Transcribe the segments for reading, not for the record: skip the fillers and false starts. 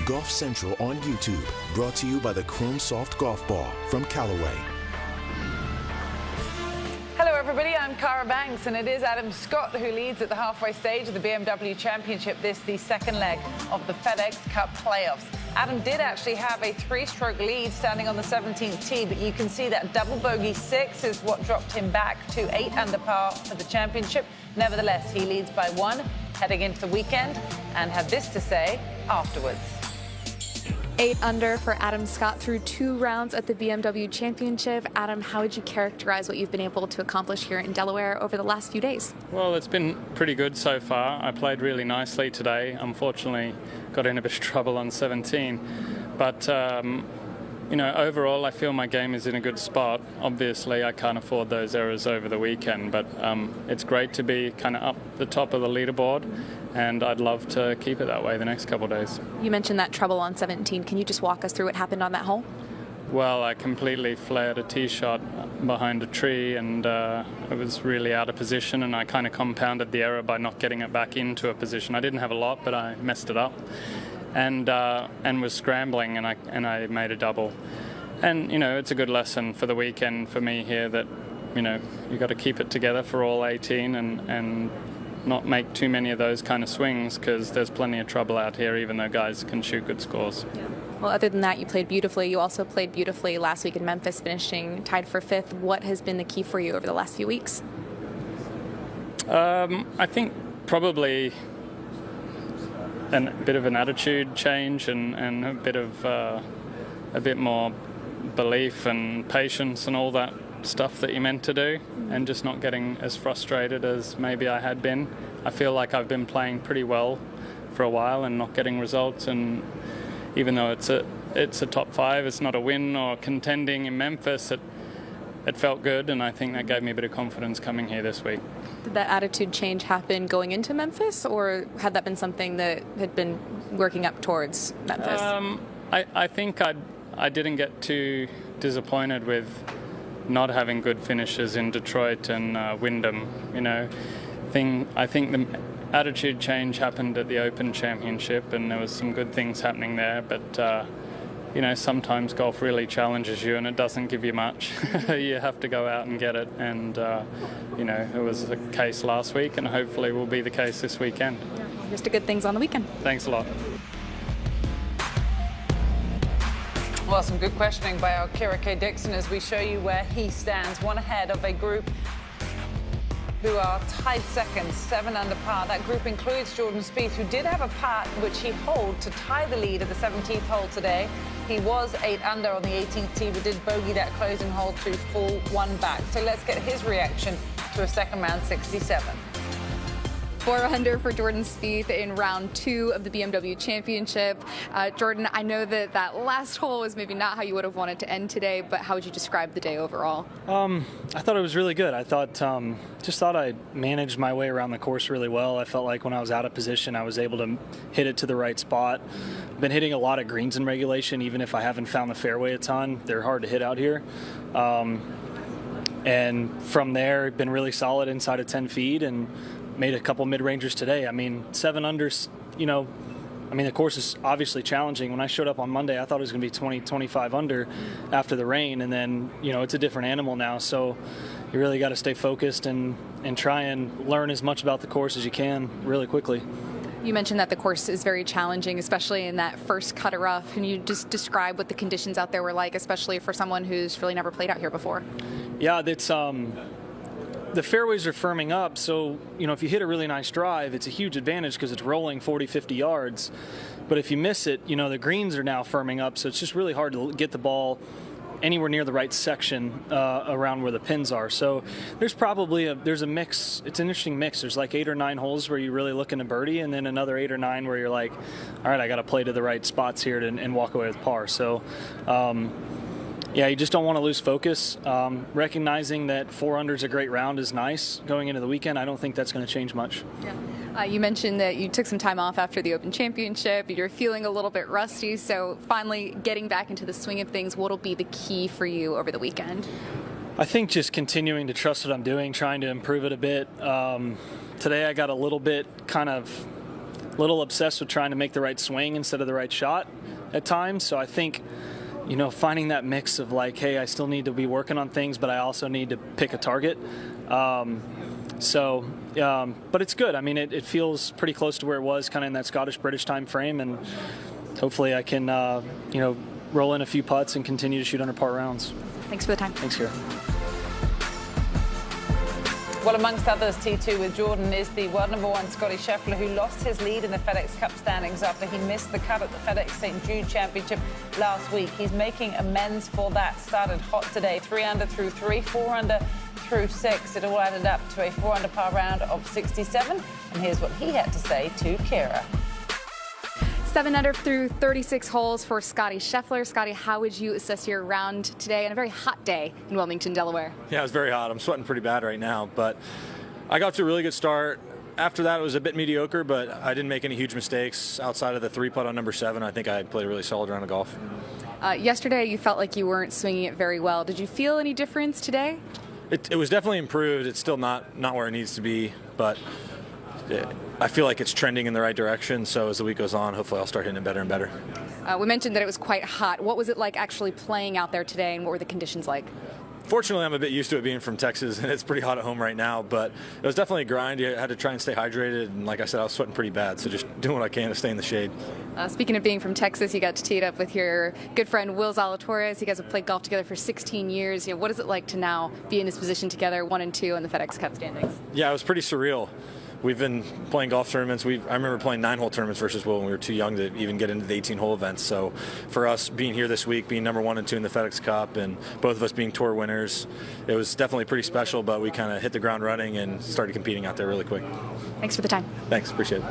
Golf Central on YouTube, brought to you by the Chrome Soft Golf Ball from Callaway. Hello everybody, I'm Cara Banks, and it is Adam Scott who leads at the halfway stage of the BMW Championship, the second leg of the FedEx Cup playoffs. Adam did actually have a 3-stroke lead standing on the 17th tee, but you can see that double bogey 6 is what dropped him back to 8 under par for the championship. Nevertheless, he leads by 1 heading into the weekend and had this to say afterwards. 8 under for Adam Scott through 2 rounds at the BMW Championship. Adam, how would you characterize what you've been able to accomplish here in Delaware over the last few days? Well, it's been pretty good so far. I played really nicely today. Unfortunately, got in a bit of trouble on 17. But, you know, overall, I feel my game is in a good spot. Obviously, I can't afford those errors over the weekend, but it's great to be kind of up the top of the leaderboard, and I'd love to keep it that way the next couple of days. You mentioned that trouble on 17. Can you just walk us through what happened on that hole? Well, I completely flared a tee shot behind a tree, and it was really out of position, and I kind of compounded the error by not getting it back into a position. I didn't have a lot, but I messed it up, and was scrambling, and I made a double. And you know, it's a good lesson for the weekend for me here that, you know, you got to keep it together for all 18 and not make too many of those kind of swings, because there's plenty of trouble out here, even though guys can shoot good scores. Yeah. Well, other than that, you played beautifully. You also played beautifully last week in Memphis, finishing tied for 5th. What has been the key for you over the last few weeks? I think probably a bit of an attitude change and a bit more belief and patience and all that stuff that you're meant to do, and just not getting as frustrated as maybe I had been. I feel like I've been playing pretty well for a while and not getting results, and even though it's a top 5, it's not a win or contending in Memphis, it felt good, and I think that gave me a bit of confidence coming here this week. Did that attitude change happen going into Memphis, or had that been something that had been working up towards Memphis? I think I didn't get too disappointed with not having good finishes in Detroit and Wyndham. You know, I think the attitude change happened at the Open Championship, and there was some good things happening there. But you know, sometimes golf really challenges you, and it doesn't give you much. You have to go out and get it, and you know, it was the case last week, and hopefully will be the case this weekend. Yeah, here's to good things on the weekend. Thanks a lot. Well, some good questioning by our Kira K. Dixon as we show you where he stands, 1 ahead of a group who are tied second, 7 under par. That group includes Jordan Spieth, who did have a putt which he holed to tie the lead at the 17th hole today. He was 8 under on the 18th tee, but did bogey that closing hole to fall 1 back. So let's get his reaction to a second round 67. 4 under for Jordan Spieth in round 2 of the BMW Championship. Jordan, I know that last hole was maybe not how you would have wanted to end today, but how would you describe the day overall? I thought it was really good. I thought I managed my way around the course really well. I felt like when I was out of position, I was able to hit it to the right spot. I've been hitting a lot of greens in regulation, even if I haven't found the fairway a ton. They're hard to hit out here. And from there, been really solid inside of 10 feet and made a couple mid-rangers today. I mean, 7 unders, you know, I mean, the course is obviously challenging. When I showed up on Monday, I thought it was going to be 20, 25 under after the rain, and then, you know, it's a different animal now. So you really got to stay focused and try and learn as much about the course as you can really quickly. You mentioned that the course is very challenging, especially in that first cut of rough. Can you just describe what the conditions out there were like, especially for someone who's really never played out here before? Yeah, it's the fairways are firming up, so, you know, if you hit a really nice drive, it's a huge advantage because it's rolling 40, 50 yards. But if you miss it, you know, the greens are now firming up, so it's just really hard to get the ball anywhere near the right section around where the pins are. So there's probably there's a mix. It's an interesting mix. There's like 8 or 9 holes where you're really looking to birdie, and then another 8 or 9 where you're like, all right, I got to play to the right spots here and walk away with par. So yeah, you just don't want to lose focus. Recognizing that 4 under is a great round is nice going into the weekend. I don't think that's going to change much. Yeah. You mentioned that you took some time off after the Open Championship. You're feeling a little bit rusty, so finally getting back into the swing of things, what will be the key for you over the weekend? I think just continuing to trust what I'm doing, trying to improve it a bit. Today I got a little bit kind of a little obsessed with trying to make the right swing instead of the right shot at times. So I think, you know, finding that mix of like, hey, I still need to be working on things, but I also need to pick a target. But it's good. I mean, it feels pretty close to where it was kind of in that Scottish-British time frame, and hopefully I can, roll in a few putts and continue to shoot under par rounds. Thanks for the time. Thanks, Kira. Well, amongst others, T2 with Jordan is the world #1 Scottie Scheffler, who lost his lead in the FedEx Cup standings after he missed the cut at the FedEx St. Jude Championship last week. He's making amends for that. Started hot today, 3 under through 3, 4 under through 6. It all added up to a 4 under par round of 67. And here's what he had to say to Kira. 7 under through 36 holes for Scottie Scheffler. Scottie, how would you assess your round today on a very hot day in Wilmington, Delaware? Yeah, it was very hot. I'm sweating pretty bad right now, but I got to a really good start. After that, it was a bit mediocre, but I didn't make any huge mistakes outside of the 3-putt on number 7. I think I played a really solid round of golf. Yesterday, you felt like you weren't swinging it very well. Did you feel any difference today? It was definitely improved. It's still not where it needs to be, but I feel like it's trending in the right direction. So as the week goes on, hopefully I'll start hitting it better and better. We mentioned that it was quite hot. What was it like actually playing out there today, and what were the conditions like? Fortunately, I'm a bit used to it being from Texas, and it's pretty hot at home right now, but it was definitely a grind. You had to try and stay hydrated, and like I said, I was sweating pretty bad, so just doing what I can to stay in the shade. Speaking of being from Texas, you got to tee it up with your good friend Will Zalatoris. You guys have played golf together for 16 years. You know, what is it like to now be in this position together, 1 and 2 in the FedEx Cup standings? Yeah, it was pretty surreal. We've been playing golf tournaments. I remember playing 9-hole tournaments versus Will when we were too young to even get into the 18-hole events. So for us being here this week, being number 1 and 2 in the FedEx Cup, and both of us being tour winners, it was definitely pretty special, but we kind of hit the ground running and started competing out there really quick. Thanks for the time. Thanks, appreciate it.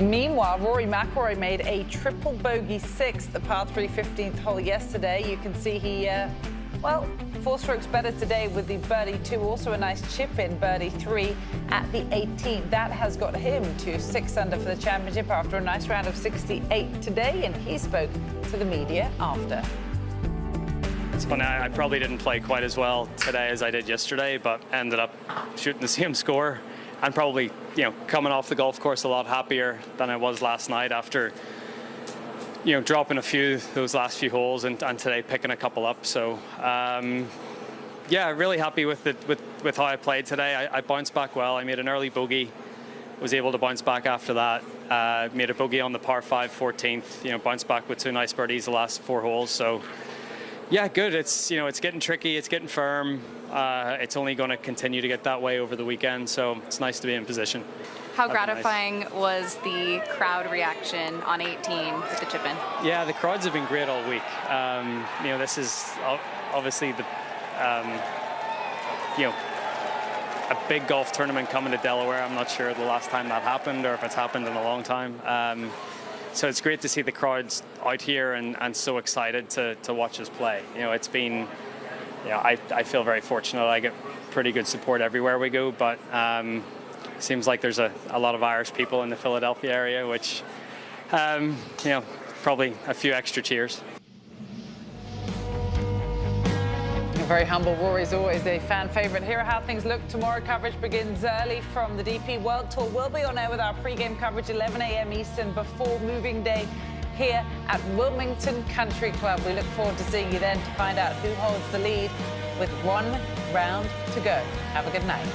Meanwhile, Rory McIlroy made a triple bogey 6th, the par 3 15th hole yesterday. You can see he, 4 strokes better today with the birdie 2, also a nice chip in birdie 3 at the 18th. That has got him to 6 under for the championship after a nice round of 68 today, and he spoke to the media after. It's funny, I probably didn't play quite as well today as I did yesterday, but ended up shooting the same score and probably, coming off the golf course a lot happier than I was last night after dropping a few those last few holes and today picking a couple up. So really happy with how I played today. I bounced back well. I made an early bogey, was able to bounce back after that. Made a bogey on the par 5 14th. Bounced back with 2 nice birdies the last 4 holes. So yeah, good. It's it's getting tricky. It's getting firm. It's only going to continue to get that way over the weekend. So it's nice to be in position. How gratifying was the crowd reaction on 18 with the chip in? Yeah, the crowds have been great all week. This is obviously the, a big golf tournament coming to Delaware. I'm not sure the last time that happened or if it's happened in a long time. So it's great to see the crowds out here and so excited to watch us play. It's been, I feel very fortunate. I get pretty good support everywhere we go, but seems like there's a lot of Irish people in the Philadelphia area, which, probably a few extra cheers. Very humble. Rory's always a fan favourite. Here are how things look tomorrow. Coverage begins early from the DP World Tour. We'll be on air with our pre-game coverage 11 a.m. Eastern before moving day here at Wilmington Country Club. We look forward to seeing you then to find out who holds the lead with 1 round to go. Have a good night.